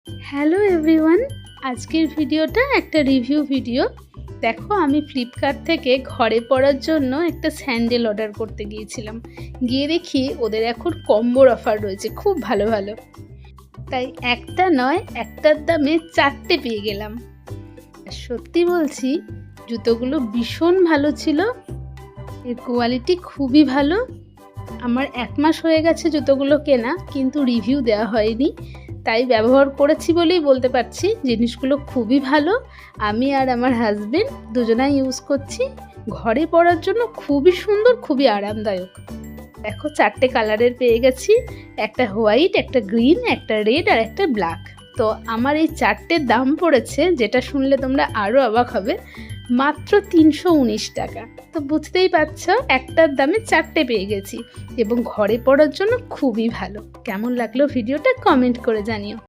Hello everyone, আজকের ভিডিওটা একটা রিভিউ ভিডিও। দেখো, আমি ফ্লিপকার্ট থেকে ঘরে পরার জন্য একটা স্যান্ডেল অর্ডার করতে গিয়েছিলাম। গিয়ে দেখি ওদের এখন কম্বোর অফার রয়েছে, খুব ভালো ভালো। তাই একটা নয়, একটার দামে 4টে পেয়ে গেলাম। সত্যি বলছি, জুতোগুলো ভীষণ ভালো ছিল, এর কোয়ালিটি খুবই ভালো। আমার 1 মাস হয়ে গেছে জুতোগুলো কেনা, কিন্তু রিভিউ দেওয়া হয়নি, তাই ব্যবহার করেছি বলেই বলতে পারছি জিনিসগুলো খুবই ভালো। আমি আর আমার হাজবেন্ড দুজনাই ইউজ করছি। ঘরে পরার জন্য খুবই সুন্দর, খুবই আরামদায়ক। দেখো, 4টে কালারের পেয়ে গেছি, একটা হোয়াইট, একটা গ্রিন, একটা রেড আর একটা ব্ল্যাক। তো আমার এই 4টের দাম পড়েছে, যেটা শুনলে তোমরা আরও অবাক হবে, মাত্র 319 টাকা। তো বুঝতেই পারছো, একটার দামে 4টে পেয়ে গেছি এবং ঘরে পরার জন্য খুবই ভালো। কেমন লাগলো ভিডিওটা কমেন্ট করে জানিও।